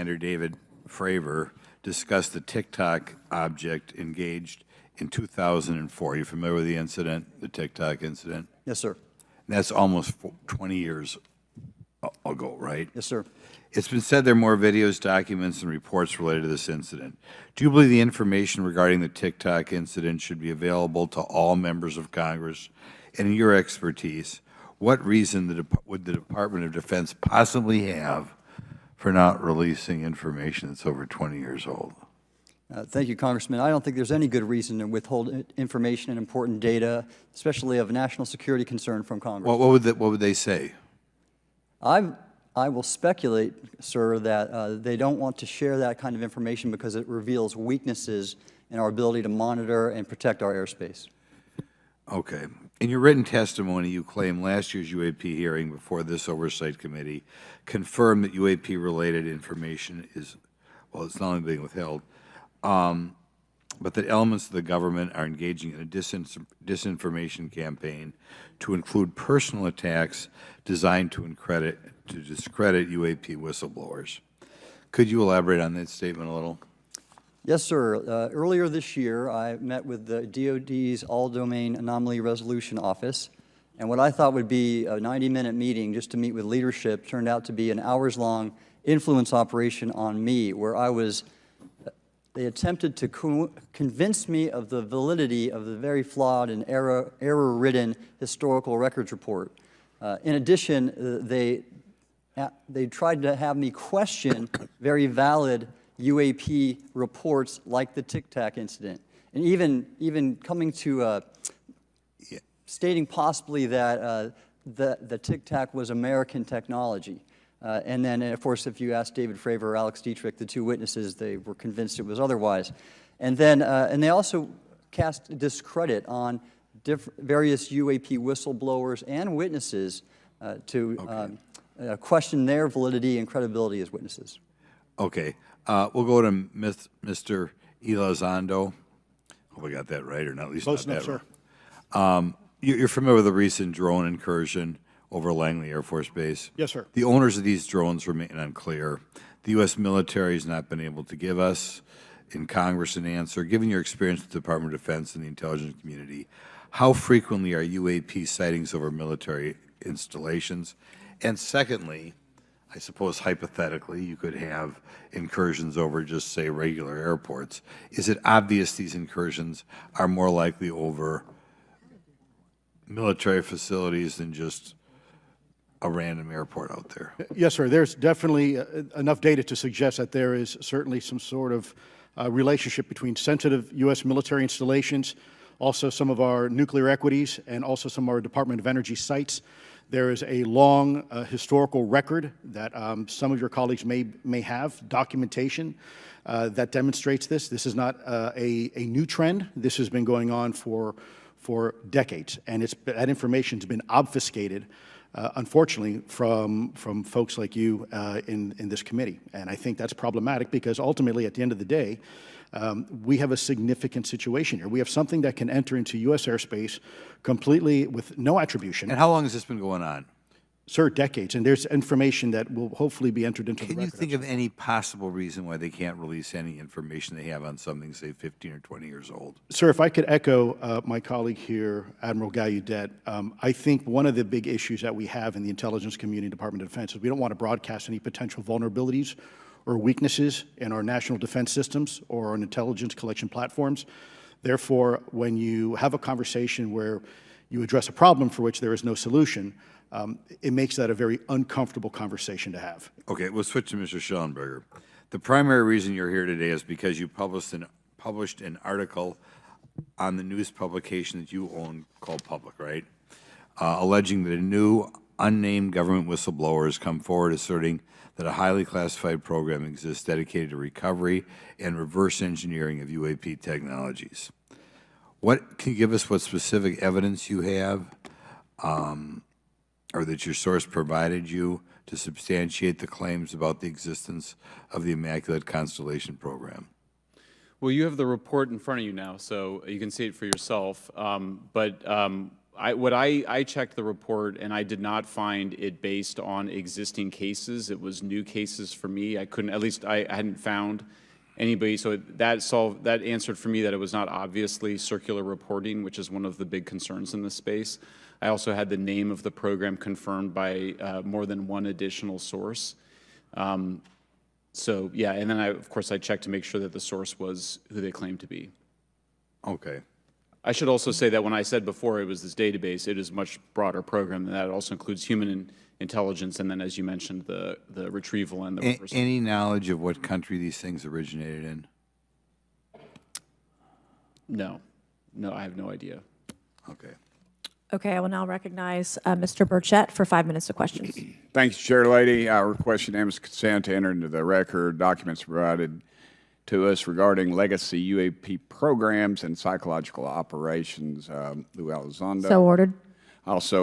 Commander David Fravor discussed the TikTok object engaged in 2004. You familiar with the incident, the TikTok incident? Yes, sir. And that's almost 20 years ago, right? Yes, sir. It's been said there are more videos, documents, and reports related to this incident. Do you believe the information regarding the TikTok incident should be available to all members of Congress? And in your expertise, what reason would the Department of Defense possibly have for not releasing information that's over 20 years old? Thank you, Congressman. I don't think there's any good reason to withhold information and important data, especially of national security concern, from Congress. What would they say? I will speculate, sir, that they don't want to share that kind of information because it reveals weaknesses in our ability to monitor and protect our airspace. Okay. In your written testimony, you claim last year's UAP hearing before this Oversight Committee confirmed that UAP-related information is, well, it's not only being withheld, but that elements of the government are engaging in a disinformation campaign to include personal attacks designed to discredit UAP whistleblowers. Could you elaborate on that statement a little? Yes, sir. Earlier this year, I met with the DoD's All-Domain Anomaly Resolution Office, and what I thought would be a 90-minute meeting just to meet with leadership turned out to be an hours-long influence operation on me, where they attempted to convince me of the validity of the very flawed and error-ridden historical records report. In addition, they tried to have me question very valid UAP reports like the Tic Tac incident, and even coming to stating possibly that the Tic Tac was American technology. And then, of course, if you ask David Fravor or Alex Dietrich, the two witnesses, they were convinced it was otherwise. And then, and they also cast discredit on various UAP whistleblowers and witnesses to question their validity and credibility as witnesses. Okay. We'll go to Mr. Elizondo. Hope I got that right, or not, at least Close not enough, that sir. right. You're familiar with the recent drone incursion over Langley Air Force Base? Yes, sir. The owners of these drones remain unclear. The U.S. military has not been able to give us in Congress an answer. Given your experience with the Department of Defense and the intelligence community, how frequently are UAP sightings over military installations? And secondly, I suppose hypothetically you could have incursions over just, say, regular airports. Is it obvious these incursions are more likely over military facilities than just a random airport out there? Yes, sir. There's definitely enough data to suggest that there is certainly some sort of relationship between sensitive U.S. military installations, also some of our nuclear equities, and also some of our Department of Energy sites. There is a long historical record that some of your colleagues may have, documentation that demonstrates this. This is not a new trend. This has been going on for decades, and that information has been obfuscated, unfortunately, from folks like you in this committee. And I think that's problematic because ultimately, at the end of the day, we have a significant situation here. We have something that can enter into U.S. airspace completely with no attribution. And how long has this been going on? Sir, decades. And there's information that will hopefully be entered into the record. Can you think of any possible reason why they can't release any information they have on something, say, 15 or 20 years old? Sir, if I could echo my colleague here, Admiral Gallaudet, I think one of the big issues that we have in the intelligence community, Department of Defense, is we don't want to broadcast any potential vulnerabilities or weaknesses in our national defense systems or on intelligence collection platforms. Therefore, when you have a conversation where you address a problem for which there is no solution, it makes that a very uncomfortable conversation to have. Okay, we'll switch to Mr. Shellenberger. The primary reason you're here today is because you published an article on the news publication that you own called Public, right? Alleging that a new unnamed government whistleblower has come forward asserting that a highly classified program exists dedicated to recovery and reverse engineering of UAP technologies. Can you give us what specific evidence you have or that your source provided you to substantiate the claims about the existence of the Immaculate Constellation program? Well, you have the report in front of you now, so you can see it for yourself. But I checked the report, and I did not find it based on existing cases. It was new cases for me. I couldn't, at least I hadn't found anybody. So that answered for me that it was not obviously circular reporting, which is one of the big concerns in this space. I also had the name of the program confirmed by more than one additional source. So yeah, and then of course I checked to make sure that the source was who they claimed to be. Okay. I should also say that when I said before it was this database, it is a much broader program than that. It also includes human intelligence, and then, as you mentioned, the retrieval and the reversal. Any knowledge of what country these things originated in? No, I have no idea. Okay. Okay, I will now recognize Mr. Burchett for 5 minutes of questions. Thank you, Chair Lady. I request unanimous consent to enter into the record documents provided to us regarding legacy UAP programs and psychological operations. Lou Elizondo. So ordered. Also